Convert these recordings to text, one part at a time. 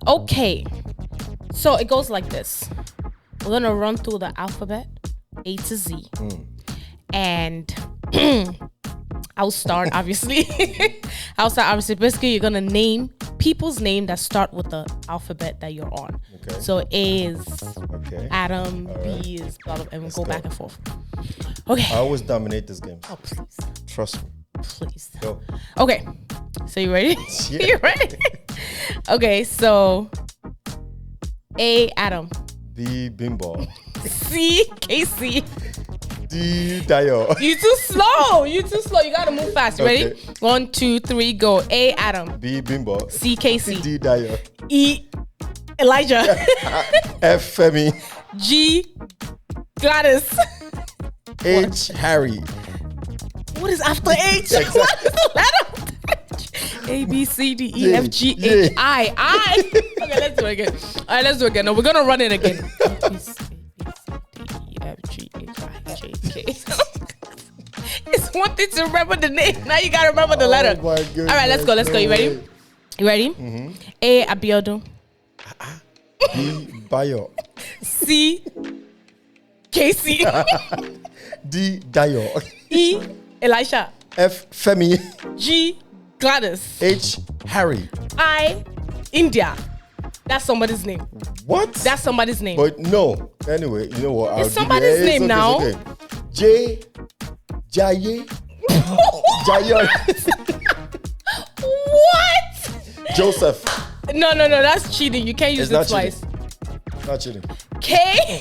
Okay. So it goes like this. We're going to run through the alphabet, A to Z. And I'll start, obviously. Basically, you're going to name people's name that start with the alphabet that you're on. Okay. So A is Adam, right. B is blah, blah, and we'll go back and forth. Okay. I always dominate this game. Oh, please. Trust me. Please. Go. Okay. So you ready? Yeah. You ready? Okay, so A, Adam. B, Bimbo. C, Casey. D, Dayo. You too slow. You gotta move fast. You ready? 1, 2, 3, go. A, Adam. B, Bimbo. C, Casey. D, Dayo. E, Elijah. F, Femi. G, Gladys. H, Harry. What is after H? What is the letter? A, B, C, D, E, F, G, H, I. Okay, let's do it again. All right, let's do it again. No, we're gonna run it again. A, B, C, D, E, F, G, H, I, J, K. It's one thing to remember the name. Now you gotta remember the letter. My goodness. All right, let's go. You ready? You ready? Mm-hmm. A, Abiodun. B, Bayo. C, Casey. D, Dayo. E, Elisha. F, Femi. G, Gladys. H, Harry. I, India. That's somebody's name. What? That's somebody's name. But no. Anyway, you know what? It's somebody's name now. Okay. J, Jaye. Jayon. What? Joseph. No. That's cheating. You can't use It's it twice. Not cheating. K,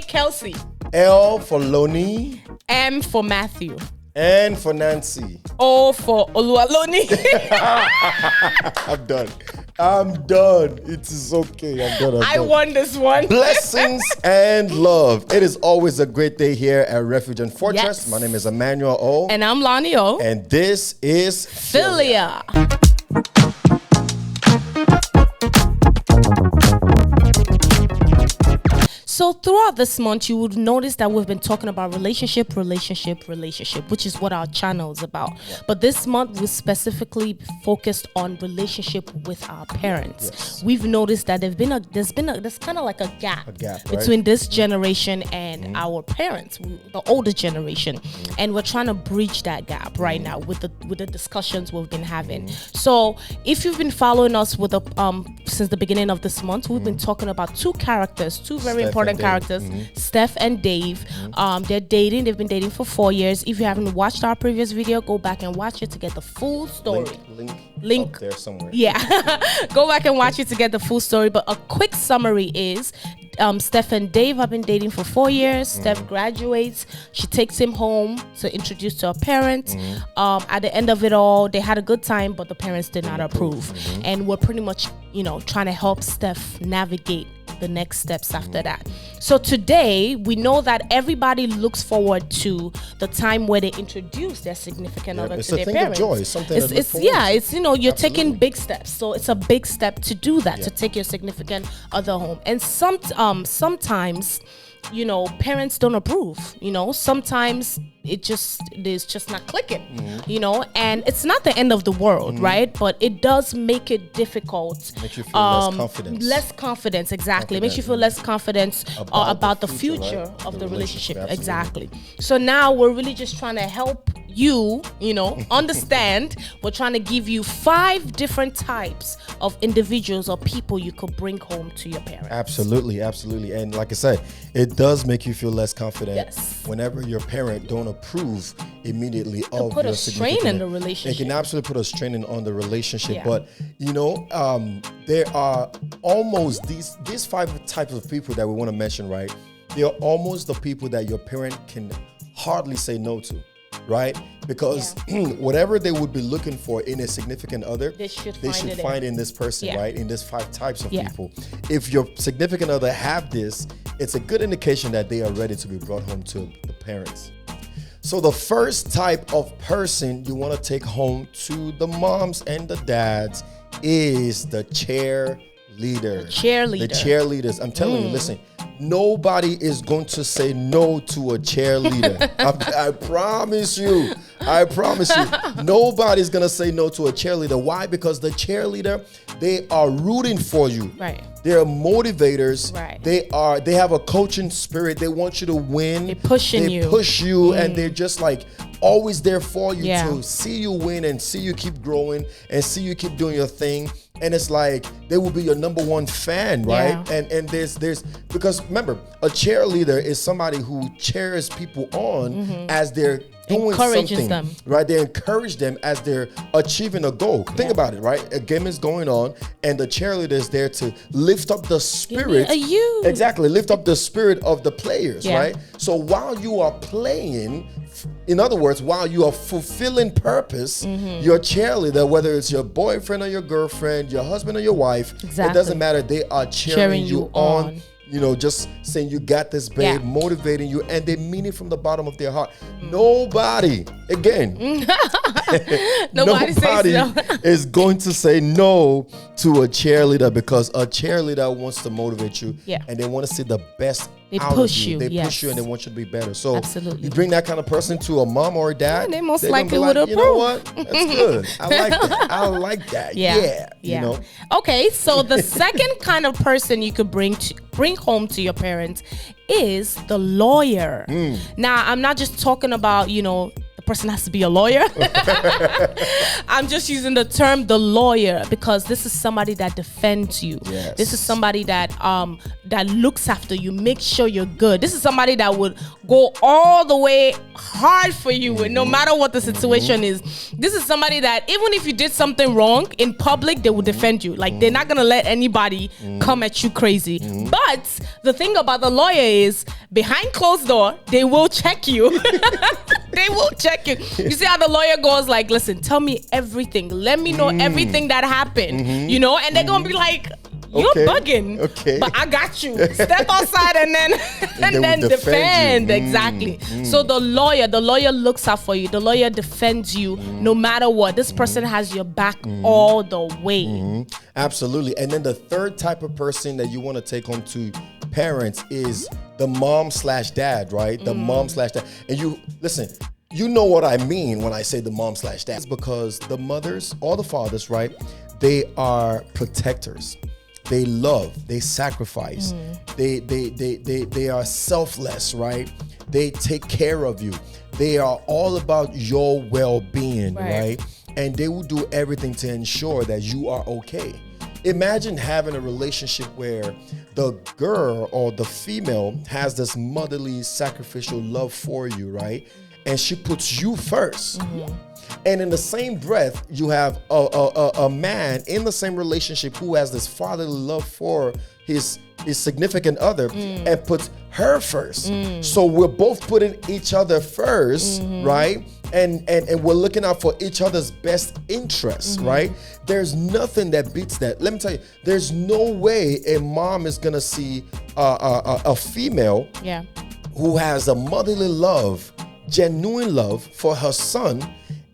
Kelsey. L for Loni. M for Matthew. N for Nancy. O for Loni. I'm done. It is okay. I'm done. I won this one. Blessings and love. It is always a great day here at Refuge and Fortress. Yes. My name is Emmanuel O. And I'm Loni O. And this is Philia. So throughout this month, you would notice that we've been talking about relationship, which is what our channel is about. But this month, we specifically focused on relationship with our parents. Yes. We've noticed that there's kind of like a gap right? between this generation and our parents, the older generation, and we're trying to breach that gap right now with the discussions we've been having. So if you've been following us with since the beginning of this month, we've been talking about two very important characters, Steph and Dave. They're dating. They've been dating for 4 years. If you haven't watched our previous video, go back and watch it to get the full story. Link up there somewhere. Yeah. Go back and watch it to get the full story. But a quick summary is Steph and Dave have been dating for 4 years. Steph graduates. She takes him home to introduce to her parents. At the end of it all, they had a good time, but the parents did not approve. And we're pretty much, trying to help Steph navigate the next steps after that. So today, we know that everybody looks forward to the time where they introduce their significant other to their parents. It's a thing of joy. It's something you're taking big steps. So it's a big step to do that, to take your significant other home. And sometimes, parents don't approve. Sometimes it's just not clicking. And it's not the end of the world, right? But it does make it difficult. Makes you feel less confidence. Less confidence, exactly. It makes you feel less confidence about the future of the relationship. Exactly. So now we're really just trying to help you, understand. We're trying to give you 5 different types of individuals or people you could bring home to your parents. Absolutely. And like I said, it does make you feel less confident whenever your parent don't approve immediately of put your a strain in the relationship. It can absolutely put a strain on the relationship. But there are almost these 5 types of people that we want to mention, right? They are almost the people that your parent can hardly say no to. Right? Because whatever they would be looking for in a significant other, they should find in this person, right? In these 5 types of people. If your significant other have this, it's a good indication that they are ready to be brought home to the parents. So the first type of person you want to take home to the moms and the dads is the cheerleader. The cheerleaders. I'm telling you, listen, nobody is going to say no to a cheerleader. I promise you. I promise you, nobody's gonna say no to a cheerleader. Why? Because the cheerleader, they are rooting for you. Right. They're motivators. Right. They have a coaching spirit. They want you to win. They're pushing you. They push you, and they're just like always there for you Yeah. to see you win and see you keep growing and see you keep doing your thing. And it's like they will be your number one fan, right? Yeah. And there's because remember, a cheerleader is somebody who cheers people on as they're doing Encourages something, them. right? They encourage them as they're achieving a goal. Think about it, right? A game is going on, and the cheerleader is there to lift up the spirit. a you. Exactly, lift up the spirit of the players, Yeah. right? So while you are playing, in other words, while you are fulfilling purpose, your cheerleader, whether it's your boyfriend or your girlfriend, your husband or your wife, it Exactly. doesn't matter. They are cheering you on. on. Just saying you got this, babe, Yeah. motivating you, and they mean it from the bottom of their heart. Nobody, again, Nobody says no. is going to say no to a cheerleader, because a cheerleader wants to motivate you, Yeah. and they want to see the best They out push of you. you, They yes. push you, and they want you to be better. So Absolutely. you bring that kind of person to a mom or a dad, Yeah, they most they're gonna likely be would like, you know approve. what? That's good. I like that. I like that. Yeah. Yeah. Okay, so the second kind of person you could bring home to your parents is the lawyer. Now, I'm not just talking about, the person has to be a lawyer. I'm just using the term the lawyer because this is somebody that defends you. Yes. This is somebody that that looks after you, makes sure you're good. This is somebody that would go all the way hard for you, no matter what the situation is. This is somebody that even if you did something wrong in public, they will defend you. Like they're not gonna let anybody come at you crazy. But the thing about the lawyer is behind closed door, they will check you. They will check you. You see how the lawyer goes like, listen, tell me everything. Let me know everything that happened. And they're gonna be like, you're Okay. bugging. Okay. But I got you. Step outside and then And they will defend defend. you. Exactly. So the lawyer looks out for you. The lawyer defends you no matter what. This person has your back all the way. Absolutely. And then the third type of person that you want to take home to parents is the mom/dad, right? The mom/dad. And you listen, you know what I mean when I say the mom/dad. It's because the mothers or the fathers, right? They are protectors. They love, they sacrifice, they are selfless, right? They take care of you. They are all about your well-being, right? And they will do everything to ensure that you are okay. Imagine having a relationship where the girl or the female has this motherly, sacrificial love for you, right? And she puts you first. And in the same breath, you have a man in the same relationship who has this fatherly love for his significant other and puts her first. So we're both putting each other first, right? And we're looking out for each other's best interests, right? There's nothing that beats that. Let me tell you, there's no way a mom is gonna see a female who has a motherly love, genuine love for her son,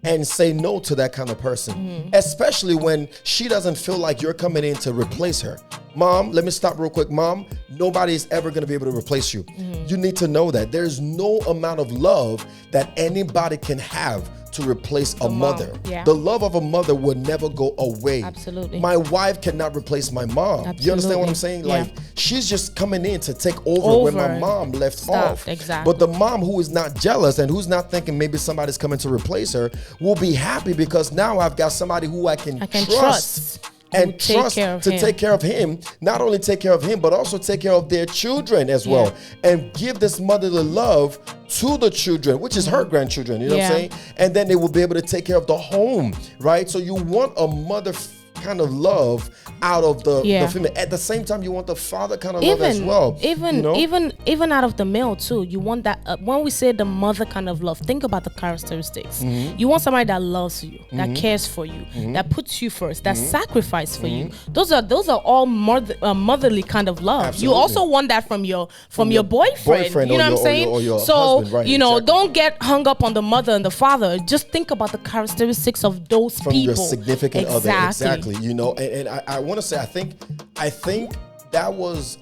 and say no to that kind of person, especially when she doesn't feel like you're coming in to replace her. Mom, let me stop real quick. Mom, nobody's ever going to be able to replace you. You need to know that there's no amount of love that anybody can have to replace a mother. The love of a mother will never go away. Absolutely. My wife cannot replace my mom. Absolutely. You understand what I'm saying? Yeah. Like, she's just coming in to take over where my mom left off. Exactly. But the mom who is not jealous and who's not thinking maybe somebody's coming to replace her will be happy because now I've got somebody who I can trust. And trust to take care of him, not only take care of him, but also take care of their children as well. And give this motherly love to the children, which is her grandchildren, you know what I'm saying? And then they will be able to take care of the home, right? So you want a mother kind of love out of the female. At the same time, you want the father kind of love as well. Even out of the male too. You want that. When we say the mother kind of love, think about the characteristics. You want somebody that loves you, that cares for you, that puts you first, that sacrifices for you. Those are all motherly kind of love. Absolutely. You also want that from your boyfriend. You know what I'm saying? Or your so husband, right, exactly. Don't get hung up on the mother and the father. Just think about the characteristics of those from people. Your significant other. Exactly. And I want to say, I think that was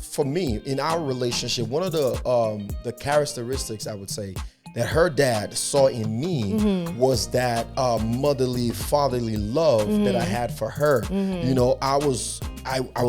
for me in our relationship, one of the characteristics I would say that her dad saw in me was that motherly, fatherly love that I had for her. You know, I was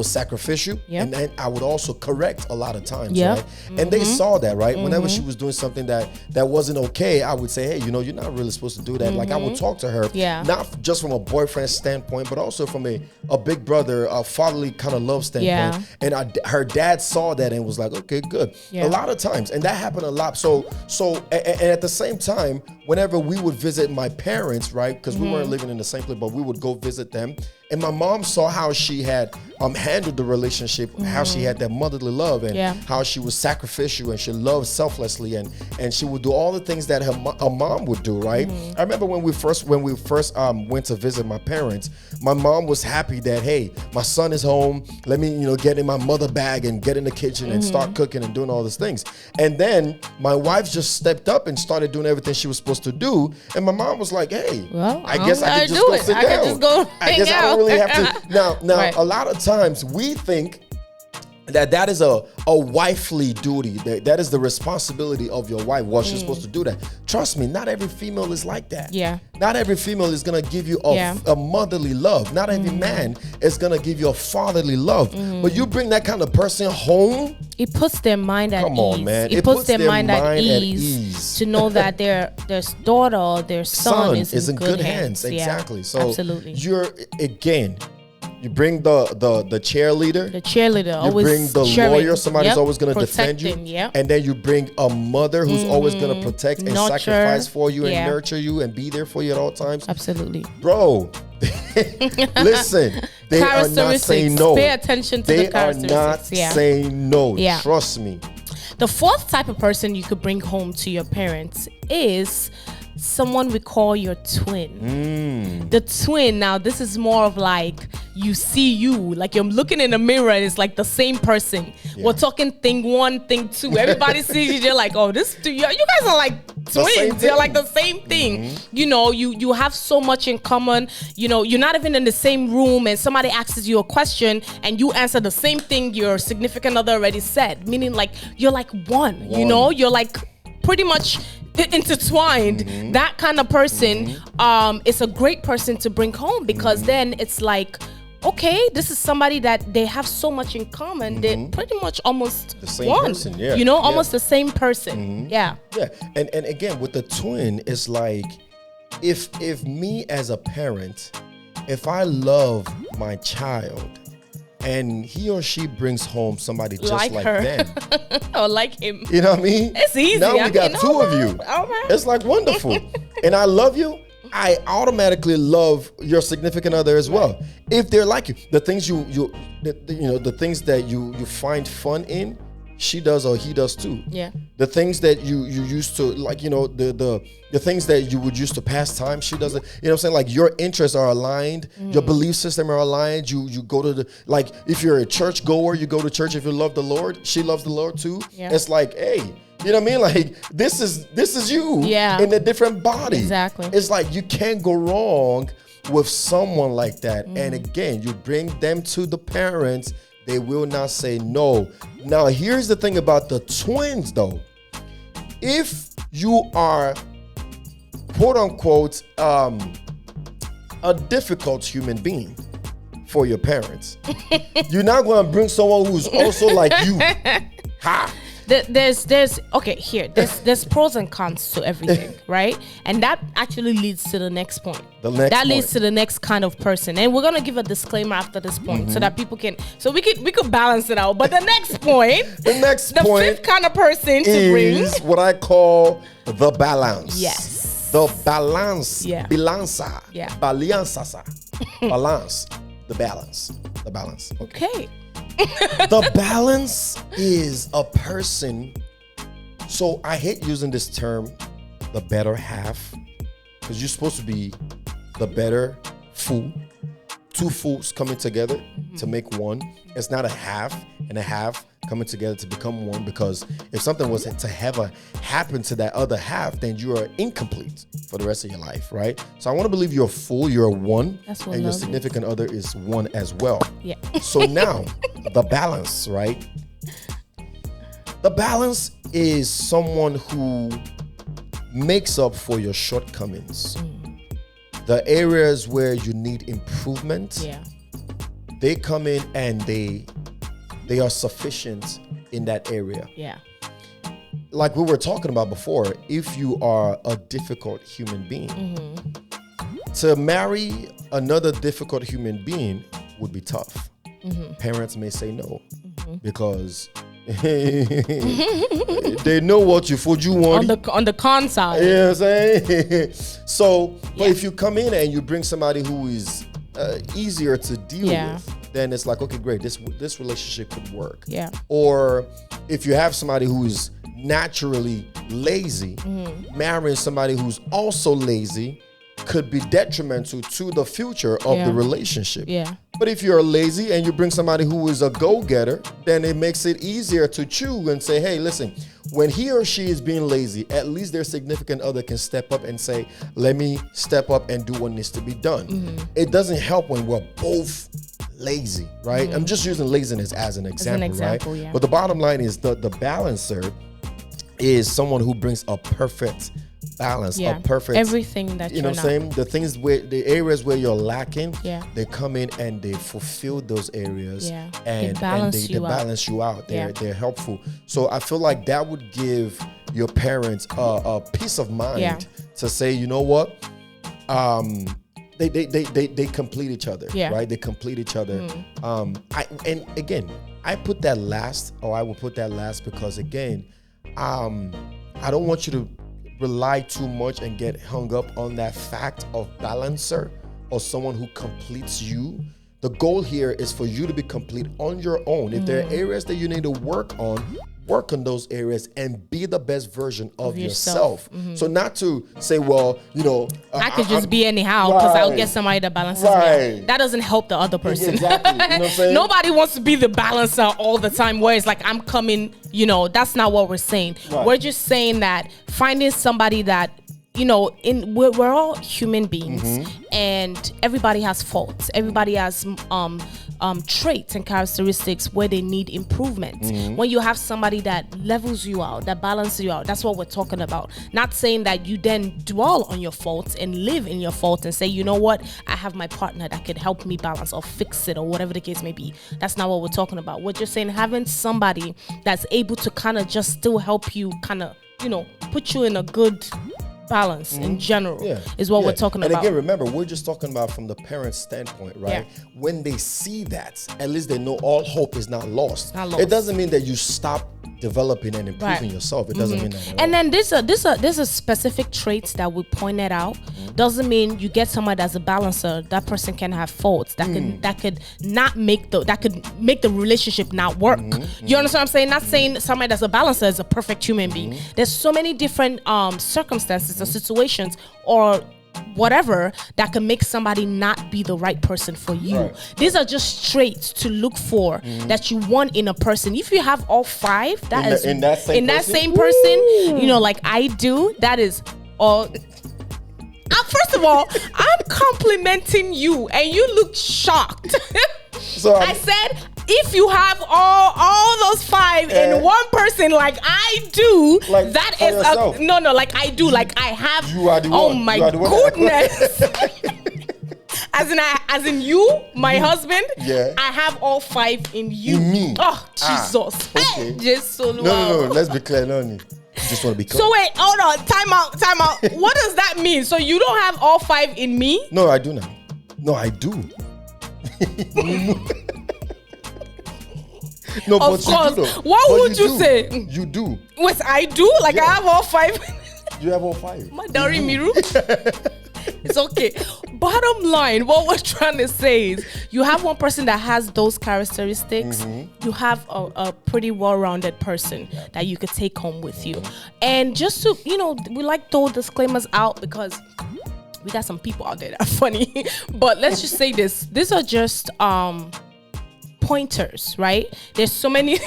sacrificial, and then I would also correct a lot of times, right? And they saw that, right? Whenever she was doing something that wasn't okay, I would say, hey, you know, you're not really supposed to do that. Like I would talk to her, not just from a boyfriend standpoint, but also from a big brother, a fatherly kind of love standpoint. And her dad saw that and was like, okay, good. A lot of times, and that happened a lot. So and at the same time, whenever we would visit my parents, right? Because we weren't living in the same place, but we would go visit them. And my mom saw how she had handled the relationship, how she had that motherly love, and how she was sacrificial and she loved selflessly, and she would do all the things that her mom would do, right? I remember when we first went to visit my parents, my mom was happy that, hey, my son is home. Let me, you know, get in my mother bag and get in the kitchen and start cooking and doing all these things. And then my wife just stepped up and started doing everything she was supposed to do. And my mom was like, hey, well, I guess I could just go sit down. I guess I don't really have to. Now, right. A lot of times we think that is a wifely duty. That is the responsibility of your wife. Well, she's supposed to do that. Trust me, not every female is like that. Yeah. Not every female is gonna give you a motherly love. Not every man is gonna give you a fatherly love. But you bring that kind of person home, it puts their mind at ease. Come on, man. It puts their mind at ease to know that their daughter or their son is in good hands. Exactly. Yeah, so absolutely. You bring the cheerleader. The cheerleader. You bring the lawyer. Somebody's always going to defend you. Him, and then you bring a mother who's always going to protect and sacrifice for you and nurture you and be there for you at all times. Absolutely. Bro, listen. They are not saying no. Pay attention to the characteristics. They are not saying no. Yeah. Trust me. The fourth type of person you could bring home to your parents is someone we call your twin. The twin, now this is more of like you see you, like you're looking in the mirror and it's like the same person. We're talking thing one, thing two. Everybody sees you, they're like, oh, you guys are like twins. You're like the same thing. You know, you have so much in common. You know, you're not even in the same room and somebody asks you a question and you answer the same thing your significant other already said, meaning like you're like one. You know, you're like pretty much intertwined. That kind of person is a great person to bring home, because then it's like, okay, this is somebody that they have so much in common. They're pretty much almost the same one, person. Yeah, you know, almost the same person. Yeah. And again, with the twin, it's like if me as a parent, if I love my child and he or she brings home somebody just like them or like him, you know what I mean? It's easy. Now we got two of you. All right. It's like wonderful. And I love you. I automatically love your significant other as well. If they're like you, the things the things that you find fun in, she does or he does too. Yeah. The things that you used to like, you know, the things that you would use to pass time, she does it. You know what I'm saying? Like your interests are aligned, your belief system are aligned. You go to the, like if you're a church goer, you go to church. If you love the Lord, she loves the Lord too. Yeah. It's like, hey, you know what I mean? Like this is you in a different body. Exactly. It's like you can't go wrong with someone like that. And again, you bring them to the parents, they will not say no. Now, here's the thing about the twins, though. If you are, quote unquote, a difficult human being for your parents, you're not going to bring someone who's also like you. Ha! There's okay, here there's pros and cons to everything, right? And that actually leads to the next point. Leads to the next kind of person, and we're gonna give a disclaimer after this point so that people can, so we could balance it out. But the next point, the fifth kind of person to bring is what I call the balance. Yes, the balance. Yeah, balanza. Yeah, balance. The balance. Okay. The balance is a person. So I hate using this term, the better half, because you're supposed to be the better fool. Two fools coming together to make one. It's not a half and a half coming together to become one, because if something was to happen to that other half, then you are incomplete for the rest of your life, right? So I want to believe you're a fool, you're a one, and your significant other is one as well. Yeah. So now, the balance, right? The balance is someone who makes up for your shortcomings. The areas where you need improvement, they come in and they are sufficient in that area. Yeah. Like we were talking about before, if you are a difficult human being, to marry another difficult human being would be tough. Parents may say no because they know what you want on the con side. You know what I'm saying? So, but if you come in and you bring somebody who is easier to deal with, then it's like, okay, great, this relationship could work. Yeah. Or if you have somebody who is naturally lazy, marrying somebody who's also lazy could be detrimental to the future of the relationship. Yeah. But if you're lazy and you bring somebody who is a go-getter, then it makes it easier to chew and say, hey, listen, when he or she is being lazy, at least their significant other can step up and say, let me step up and do what needs to be done. It doesn't help when we're both lazy, right? I'm just using laziness as an example, right? Yeah. But the bottom line is the balancer is someone who brings a perfect balance, a perfect everything that you know what I'm saying. The things where the areas where you're lacking, they come in and they fulfill those areas, and they balance you out. They're helpful. So I feel like that would give your parents a peace of mind to say, you know what, they complete each other, right? They complete each other. And again, I put that last, or I will put that last because again, I don't want you to rely too much and get hung up on that fact of balancer or someone who completes you. The goal here is for you to be complete on your own. If there are areas that you need to work on those areas and be the best version of yourself. So not to say, well, you know, I could just be anyhow because I'll get somebody that balances me. That doesn't help the other person. Exactly. You know what I'm saying? Nobody wants to be the balancer all the time where it's like I'm coming, you know, that's not what we're saying. We're just saying that finding somebody that, you know, we're all human beings and everybody has faults. Everybody has traits and characteristics where they need improvement. When you have somebody that levels you out, that balances you out, that's what we're talking about. Not saying that you then dwell on your faults and live in your faults and say, you know what, I have my partner that could help me balance or fix it or whatever the case may be. That's not what we're talking about. We're just saying having somebody that's able to kind of just still help you kind of, you know, put you in a good balance in general is what we're talking about. And again, remember, we're just talking about from the parent's standpoint, right? When they see that, at least they know all hope is not lost. It doesn't mean that you stop developing and improving yourself. It doesn't mean that at all. And then there's a specific traits that we pointed out. Doesn't mean you get someone that's a balancer, that person can have faults that could make the relationship not work. You understand what I'm saying? Not saying somebody that's a balancer is a perfect human being. There's so many different circumstances or situations or whatever that can make somebody not be the right person for you. These are just traits to look for that you want in a person. If you have all five, in that same person, you know, like I do, that is all. First of all, I'm complimenting you and you look shocked. So I said, if you have all those five in one person like I do, like that is no, like I do, like I have. You are the one. Oh my goodness. As in you, my husband, I have all five in you. In me. Oh, Jesus. Okay. Just so No, let's be clear, Loni. Just want to be clear. So wait, hold on, time out. What does that mean? So you don't have all five in me? No, I do now. No, I do. No, of but course. you do though. What would you say? You do. Wait, I do? Like I have all five? You have all five. Madari Miru. It's okay. Bottom line, what we're trying to say is you have one person that has those characteristics. You have a pretty well-rounded person that you could take home with you. And just to, you know, we like throw disclaimers out because we got some people out there that are funny. But let's just say this. These are just pointers, right? There's so many.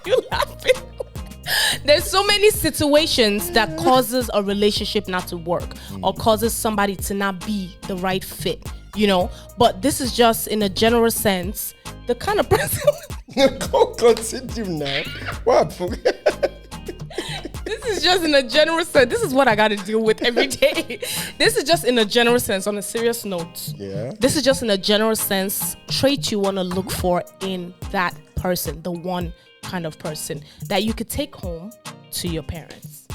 You laughing? There's so many situations that causes a relationship not to work or causes somebody to not be the right fit, you know. But this is just in a general sense the kind of person. Go continue now. What? This is just in a general sense. This is what I got to deal with every day. This is just in a general sense. On a serious note, this is just in a general sense. Trait you want to look for in that person, the one kind of person that you could take home to your parents.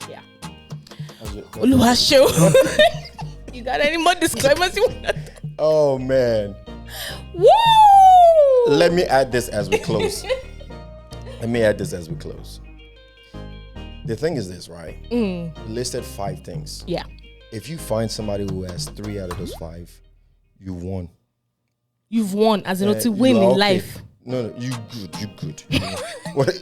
Yeah. Oluwasho. You got any more disclaimers you want? Oh man. Woo! Let me add this as we close. The thing is this, right? We listed 5 things. Yeah. If you find somebody who has 3 out of those 5, you won. You've won, as in to win in life. No, you good. What?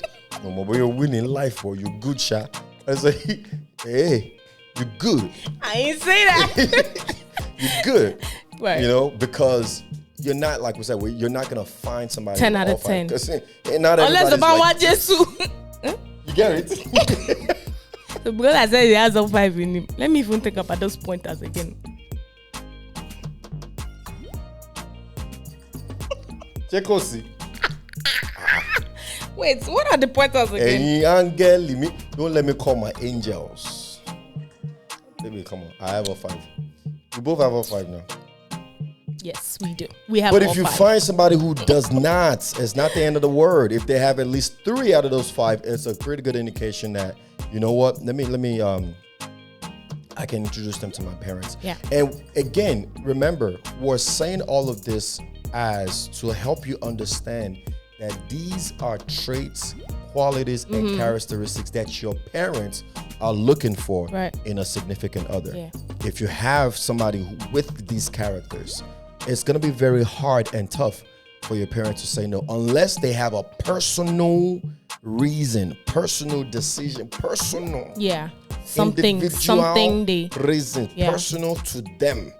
No, but you're winning life, or you good, Sha. I say, hey, you good. I ain't say that. You good. Right. You know, because you're not, like we said, you're not gonna find somebody 10 out of 10. Unless the man want Jesus. You get it? So because I said he has a 5 in him, let me even think about those pointers again. Chekosi. Wait, what are the pointers again? Angel, don't let me call my angels. Baby, come on. I have a 5. We both have a 5 now. Yes, we do. We have. But if you find somebody who does not, it's not the end of the word. If they have at least 3 out of those 5, it's a pretty good indication that, you know what? Let me I can introduce them to my parents. Yeah. And again, remember, we're saying all of this as to help you understand that these are traits, qualities, and characteristics that your parents are looking for in a significant other. Yeah. If you have somebody with these characters, it's going to be very hard and tough for your parents to say no, unless they have a personal reason, personal decision, personal. Yeah. Something they reason, personal to them,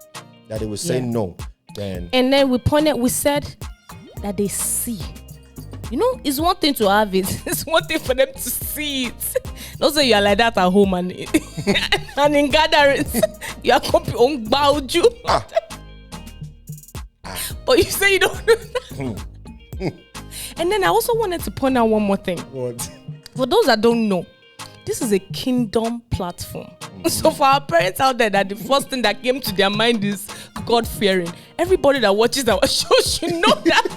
that they will say no. Then we said that they see. You know, it's one thing to have it. It's one thing for them to see it. Don't say you are like that at home and in gatherings. You are on bauju. But you say you don't do that. And then I also wanted to point out one more thing. What? For those that don't know, this is a kingdom platform. So for our parents out there, that the first thing that came to their mind is God-fearing. Everybody that watches our show should know that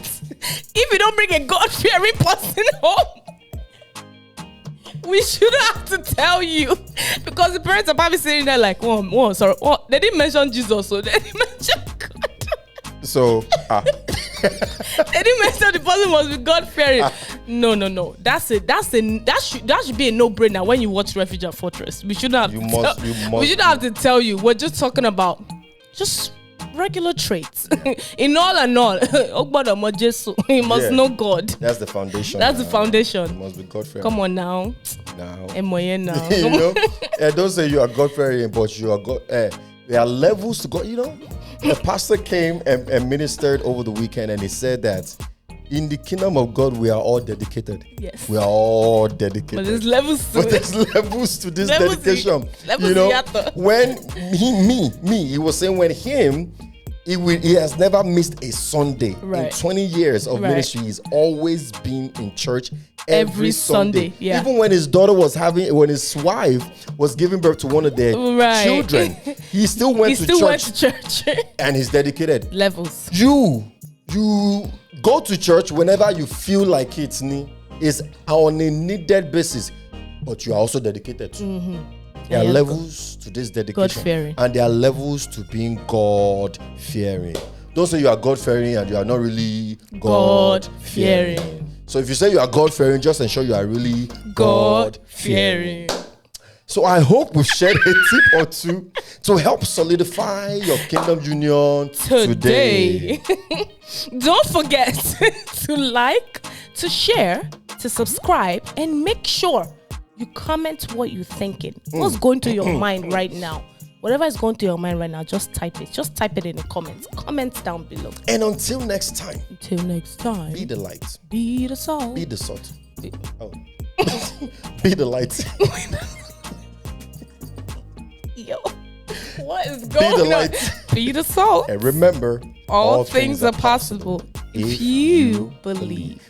if you don't bring a God-fearing person home, we shouldn't have to tell you, because the parents are probably sitting there like, they didn't mention Jesus, so they didn't mention God. So, they didn't mention the person must be God-fearing. No. That's it. That should be a no-brainer when you watch Refuge and Fortress. We shouldn't have to tell you. We're just talking about just regular traits. In all and all, he must know God. That's the foundation. That's the foundation. He must be God-fearing. Come on now. Emmanuel now. You know, don't say you are God-fearing, but you are God. There are levels to God. You know, the pastor came and ministered over the weekend, and he said that in the kingdom of God, we are all dedicated. Yes. We are all dedicated. But there's levels to this dedication. You know, when he was saying when he has never missed a Sunday. In 20 years of ministry, he's always been in church every Sunday. Yeah. Even when his wife was giving birth to one of their children, he still went to church. And he's dedicated. Levels. You go to church whenever you feel like it is on a needed basis, but you are also dedicated to. There are levels to this dedication. God-fearing. And there are levels to being God-fearing. Don't say you are God-fearing and you are not really God-fearing. So if you say you are God-fearing, just ensure you are really God-fearing. So I hope we've shared a tip or two to help solidify your kingdom union today. Don't forget to like, to share, to subscribe, and make sure you comment what you're thinking. What's going through your mind right now? Whatever is going through your mind right now, just type it. Just type it in the comments. Comments down below. And until next time. Be the light. Be the salt. Be the salt. Be the light. Yo, what is going on? Be the salt. And remember, all things are possible if you believe.